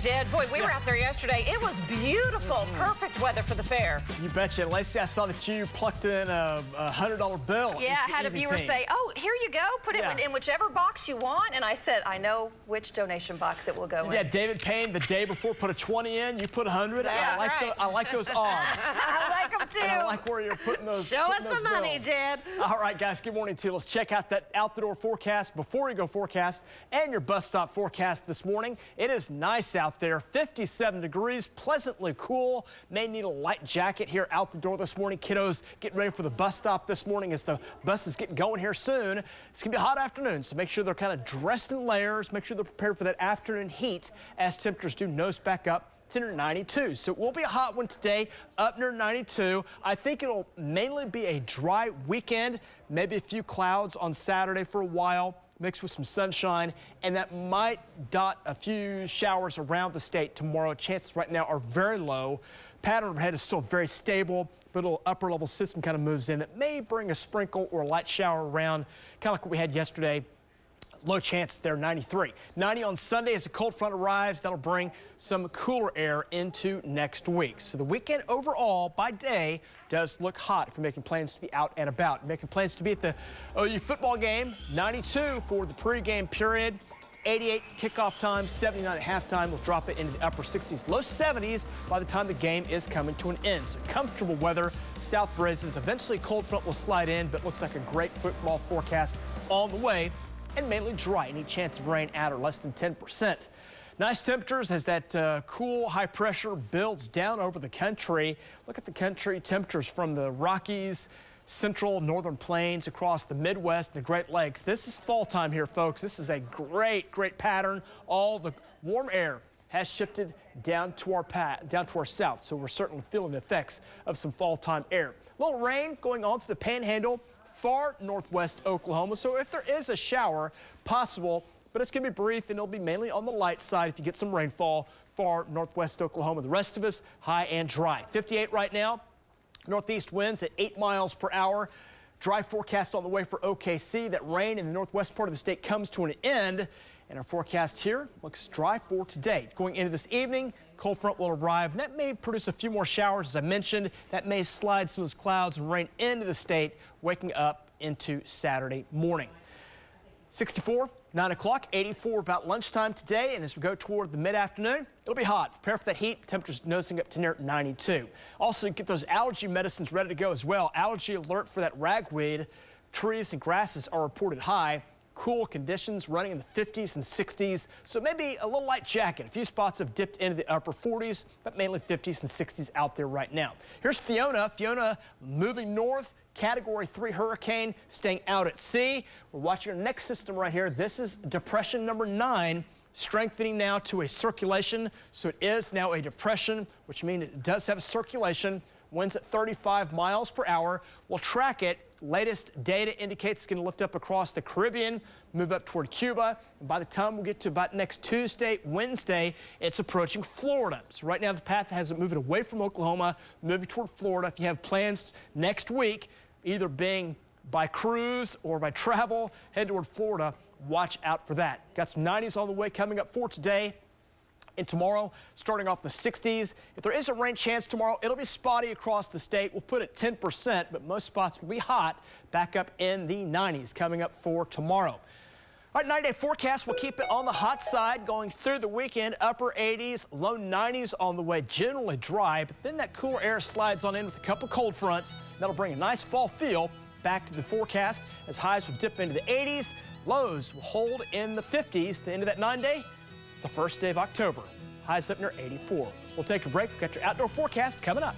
is, Jed. Boy, we were out there yesterday. It was beautiful. Perfect weather for the fair. You betcha. Lacey, I saw that you plucked in a $100 bill. Yeah, I had a viewer say, oh, here you go. Put it in whichever box you want. And I said, I know which donation box it will go in. Yeah, David Payne, the day before, put a 20 in. You put 100. Yeah, I like those odds. I like them, too. And I like where you're putting those Show us the money, Jed. All right, guys, good morning to you. Let's check out that out-the-door forecast, before you go forecast, and your bus stop forecast this morning. It is nice out there, 57 degrees, pleasantly cool. May need a light jacket here out the door this morning. Kiddos getting ready for the bus stop this morning as the buses get going here soon. It's going to be a hot afternoon, so make sure they're kind of dressed in layers. Make sure they're prepared for that afternoon heat as temperatures do nose back up to near 92. So it will be a hot one today, up near 92. I think it'll mainly be a dry weekend, maybe a few clouds on Saturday for a while, mixed with some sunshine, and that might dot a few showers around the state tomorrow. Chances right now are very low. Pattern overhead is still very stable, but a little upper level system kind of moves in that may bring a sprinkle or a light shower around, kind of like what we had yesterday. Low chance there, 93. 90 on Sunday as a cold front arrives. That'll bring some cooler air into next week. So the weekend overall by day does look hot if you're making plans to be out and about. Making plans to be at the OU football game, 92 for the pregame period. 88 kickoff time, 79 at halftime. We'll drop it into the upper 60s, low 70s by the time the game is coming to an end. So comfortable weather, south breezes. Eventually cold front will slide in, but looks like a great football forecast on the way. And mainly dry. Any chance of rain at or less than 10%. Nice temperatures as that cool high pressure builds down over the country. Look at the country temperatures from the Rockies, central northern plains across the Midwest and the Great Lakes. This is fall time here, folks. This is a great pattern. All the warm air has shifted down to our south, so we're certainly feeling the effects of some fall time air. A little rain going on through the Panhandle, far northwest Oklahoma. So if there is a shower possible, but it's going to be brief and it'll be mainly on the light side if you get some rainfall far northwest Oklahoma. The rest of us high and dry. 58 right now. Northeast winds at 8 miles per hour. Dry forecast on the way for OKC. That rain in the northwest part of the state comes to an end. And our forecast here looks dry for today. Going into this evening, cold front will arrive, and that may produce a few more showers, as I mentioned. That may slide some of those clouds and rain into the state, waking up into Saturday morning. 64, 9 o'clock, 84 about lunchtime today, and as we go toward the mid-afternoon, it'll be hot. Prepare for that heat. Temperatures nosing up to near 92. Also, get those allergy medicines ready to go as well. Allergy alert for that ragweed. Trees and grasses are reported high. Cool conditions running in the 50s and 60s, so maybe a little light jacket. A few spots have dipped into the upper 40s, but mainly 50s and 60s out there right now. Here's Fiona. Fiona moving north, Category 3 hurricane, staying out at sea. We're watching our next system right here. This is depression number 9, strengthening now to a circulation. So it is now a depression, which means it does have a circulation. Winds at 35 miles per hour. We'll track it. Latest data indicates it's going to lift up across the Caribbean, move up toward Cuba. And by the time we get to about next Tuesday, Wednesday, it's approaching Florida. So right now the path has it moving away from Oklahoma, moving toward Florida. If you have plans next week, either being by cruise or by travel, head toward Florida, watch out for that. Got some 90s on the way coming up for today. And tomorrow, starting off the 60s. If there is a rain chance tomorrow, it'll be spotty across the state. We'll put it 10%, but most spots will be hot, back up in the 90s coming up for tomorrow. All right, 90-day forecast, we'll keep it on the hot side going through the weekend. Upper 80s, low 90s on the way, generally dry, but then that cooler air slides on in with a couple cold fronts. That'll bring a nice fall feel back to the forecast as highs will dip into the 80s. Lows will hold in the 50s. The end of that 9-day, it's the first day of October. Highs up near 84. We'll take a break. We've got your outdoor forecast coming up.